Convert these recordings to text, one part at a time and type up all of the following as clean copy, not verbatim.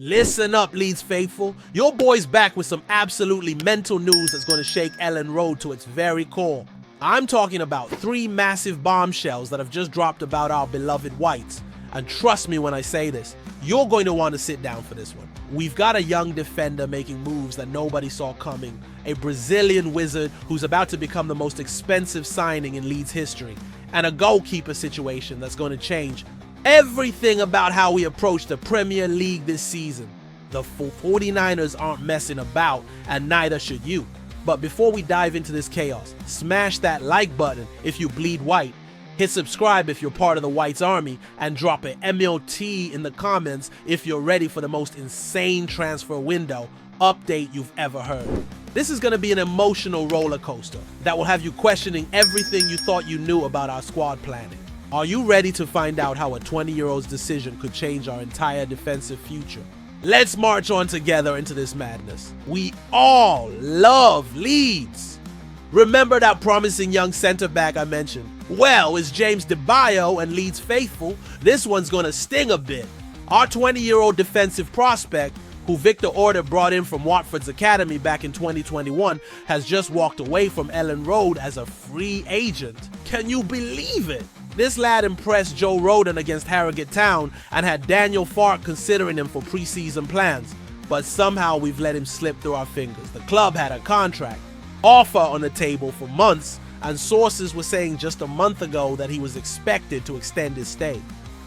Listen up, Leeds faithful. Your boy's back with some absolutely mental news that's going to shake Elland Road to its very core. I'm talking about 3 massive bombshells that have just dropped about our beloved Whites. And trust me when I say this, you're going to want to sit down for this one. We've got a young defender making moves that nobody saw coming, a Brazilian wizard who's about to become the most expensive signing in Leeds history, and a goalkeeper situation that's going to change everything about how we approach the Premier League this season. The 49ers aren't messing about, and neither should you. But before we dive into this chaos, smash that like button if you bleed white, hit subscribe if you're part of the Whites Army, and drop an MOT in the comments if you're ready for the most insane transfer window update you've ever heard. This is going to be an emotional roller coaster that will have you questioning everything you thought you knew about our squad planning. Are you ready to find out how a 20-year-old's decision could change our entire defensive future? Let's march on together into this madness. We all love Leeds. Remember that promising young centre-back I mentioned? Well, it's James DeBio and Leeds faithful. This one's gonna sting a bit. Our 20-year-old defensive prospect, who Victor Orta brought in from Watford's academy back in 2021, has just walked away from Elland Road as a free agent. Can you believe it? This lad impressed Joe Rodon against Harrogate Town and had Daniel Farke considering him for preseason plans, but somehow we've let him slip through our fingers. The club had a contract offer on the table for months, and sources were saying just a month ago that he was expected to extend his stay.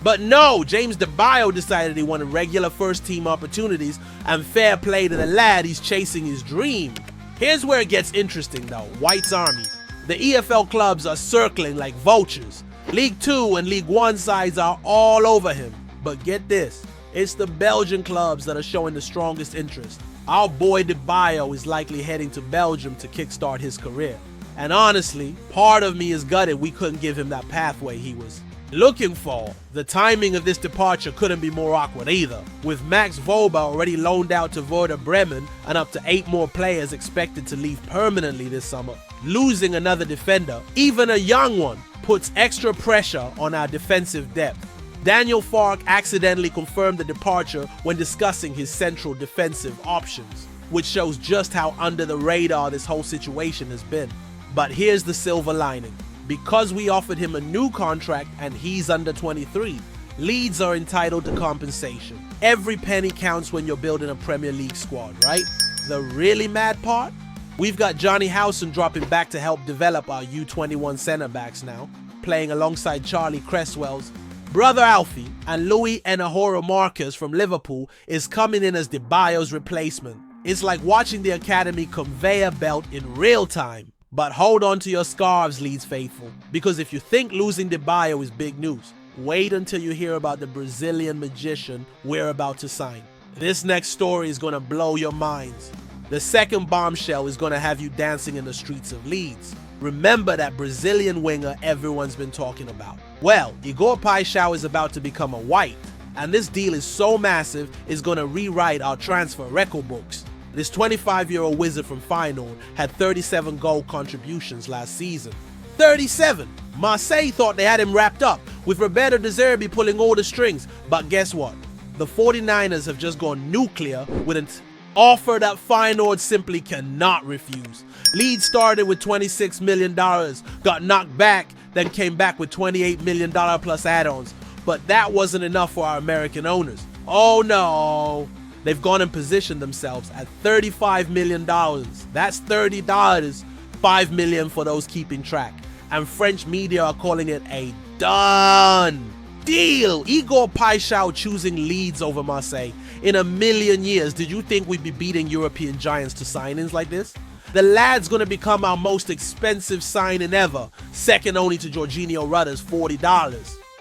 But no, James DeBio decided he wanted regular first-team opportunities, and fair play to the lad, he's chasing his dream. Here's where it gets interesting though, White's Army. The EFL clubs are circling like vultures. League 2 and League 1 sides are all over him. But get this, it's the Belgian clubs that are showing the strongest interest. Our boy DeBio is likely heading to Belgium to kickstart his career. And honestly, part of me is gutted we couldn't give him that pathway he was looking for. The timing of this departure couldn't be more awkward either, with Max Voba already loaned out to Werder Bremen and up to 8 more players expected to leave permanently this summer. Losing another defender, even a young one, puts extra pressure on our defensive depth. Daniel Farke accidentally confirmed the departure when discussing his central defensive options, which shows just how under the radar this whole situation has been. But here's the silver lining. Because we offered him a new contract and he's under 23, Leeds are entitled to compensation. Every penny counts when you're building a Premier League squad, right? The really mad part? We've got Johnny Howson dropping back to help develop our U21 centre-backs now, playing alongside Charlie Cresswell's brother Alfie, and Louis Enahoro Marcus from Liverpool is coming in as DeBio's replacement. It's like watching the academy conveyor belt in real time. But hold on to your scarves, Leeds faithful, because if you think losing DeBio is big news, wait until you hear about the Brazilian magician we're about to sign. This next story is going to blow your minds. The second bombshell is going to have you dancing in the streets of Leeds. Remember that Brazilian winger everyone's been talking about. Well, Igor Paixão is about to become a White, and this deal is so massive it's going to rewrite our transfer record books. This 25-year-old wizard from Feyenoord had 37 goal contributions last season. 37! Marseille thought they had him wrapped up, with Roberto De Zerbi pulling all the strings. But guess what? The 49ers have just gone nuclear with an offer that Feyenoord simply cannot refuse. Leeds started with $26 million, got knocked back, then came back with $28 million plus add-ons. But that wasn't enough for our American owners. Oh no! They've gone and positioned themselves at $35 million. That's $30, $5 million for those keeping track. And French media are calling it a done deal. Igor Paixão choosing Leeds over Marseille. In a million years, did you think we'd be beating European giants to signings like this? The lad's gonna become our most expensive signing ever, second only to Jorginho Rudder's $40.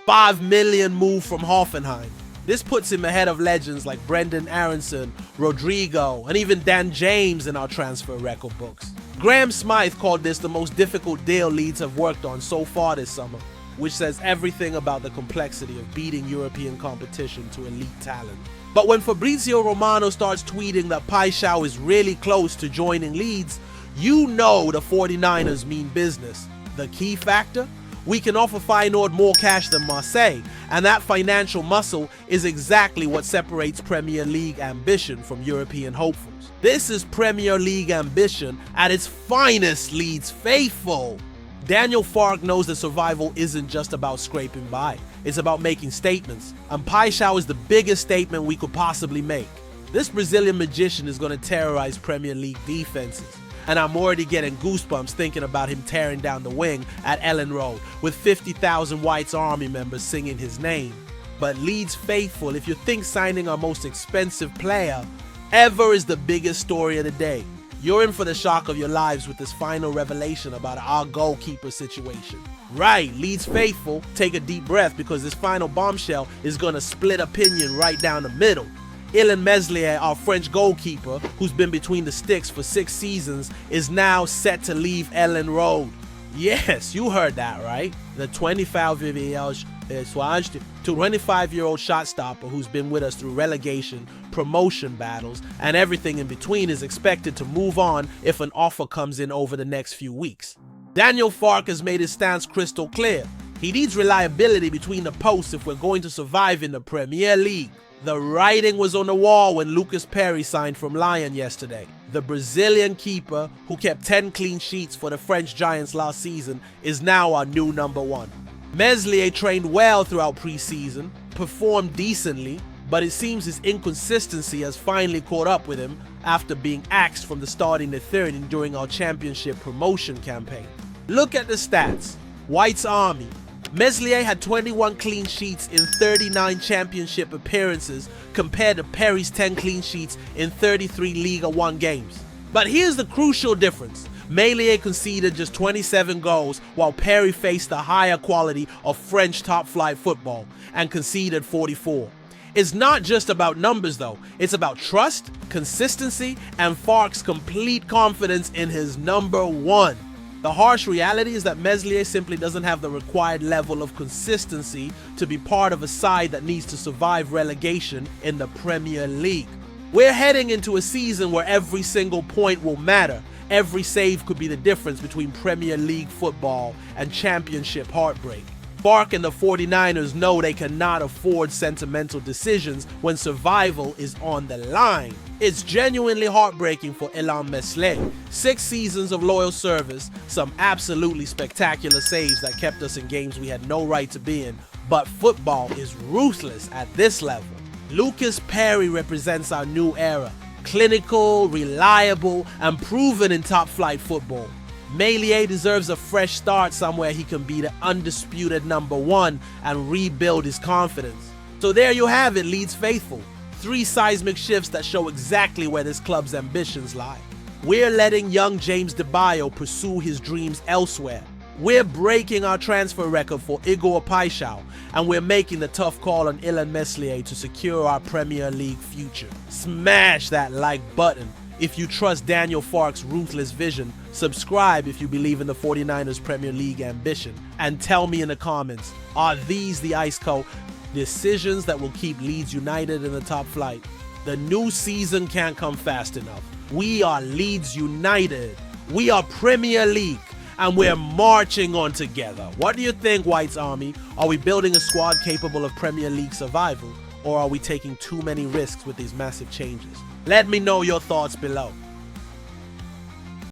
$5 million move from Hoffenheim. This puts him ahead of legends like Brendan Aronson, Rodrigo, and even Dan James in our transfer record books. Graham Smythe called this the most difficult deal Leeds have worked on so far this summer, which says everything about the complexity of beating European competition to elite talent. But when Fabrizio Romano starts tweeting that Paixão is really close to joining Leeds, you know the 49ers mean business. The key factor? we can offer Feyenoord more cash than Marseille, and that financial muscle is exactly what separates Premier League ambition from European hopefuls. This is Premier League ambition at its finest, Leeds faithful. Daniel Farke knows that survival isn't just about scraping by. It's about making statements, and Paixão is the biggest statement we could possibly make. This Brazilian magician is going to terrorize Premier League defenses, and I'm already getting goosebumps thinking about him tearing down the wing at Elland Road with 50,000 White's Army members singing his name. But Leeds faithful, if you think signing our most expensive player ever is the biggest story of the day, you're in for the shock of your lives with this final revelation about our goalkeeper situation. Right, Leeds faithful, take a deep breath because this final bombshell is going to split opinion right down the middle. Illan Meslier, our French goalkeeper, who's been between the sticks for 6 seasons, is now set to leave Elland Road. Yes, you heard that right. The 25-year-old shot stopper who's been with us through relegation, promotion battles, and everything in between is expected to move on if an offer comes in over the next few weeks. Daniel Farke has made his stance crystal clear. He needs reliability between the posts if we're going to survive in the Premier League. The writing was on the wall when Lucas Perry signed from Lyon yesterday. The Brazilian keeper, who kept 10 clean sheets for the French Giants last season, is now our new number 1. Meslier trained well throughout pre-season, performed decently, but it seems his inconsistency has finally caught up with him after being axed from the starting the third during our championship promotion campaign. Look at the stats. White's Army. Meslier had 21 clean sheets in 39 championship appearances compared to Perry's 10 clean sheets in 33 Liga 1 games. But here's the crucial difference. Meslier conceded just 27 goals while Perry faced the higher quality of French top-flight football and conceded 44. It's not just about numbers though, it's about trust, consistency, and Farke's complete confidence in his number 1. The harsh reality is that Meslier simply doesn't have the required level of consistency to be part of a side that needs to survive relegation in the Premier League. We're heading into a season where every single point will matter. Every save could be the difference between Premier League football and championship heartbreak. Farke and the 49ers know they cannot afford sentimental decisions when survival is on the line. It's genuinely heartbreaking for Elland Meslier. 6 seasons of loyal service, some absolutely spectacular saves that kept us in games we had no right to be in, but football is ruthless at this level. Lucas Perry represents our new era. Clinical, reliable, and proven in top-flight football. Meslier deserves a fresh start somewhere he can be the undisputed number 1 and rebuild his confidence. So there you have it, Leeds faithful. 3 seismic shifts that show exactly where this club's ambitions lie. We're letting young James DeBayo pursue his dreams elsewhere. We're breaking our transfer record for Igor Paixão, and we're making the tough call on Illan Meslier to secure our Premier League future. Smash that like button if you trust Daniel Farke's ruthless vision. Subscribe if you believe in the 49ers Premier League ambition. And tell me in the comments, are these the ice cold decisions that will keep Leeds United in the top flight? The new season can't come fast enough. We are Leeds United. We are Premier League. And we're marching on together. What do you think, White's Army? Are we building a squad capable of Premier League survival? Or are we taking too many risks with these massive changes? Let me know your thoughts below.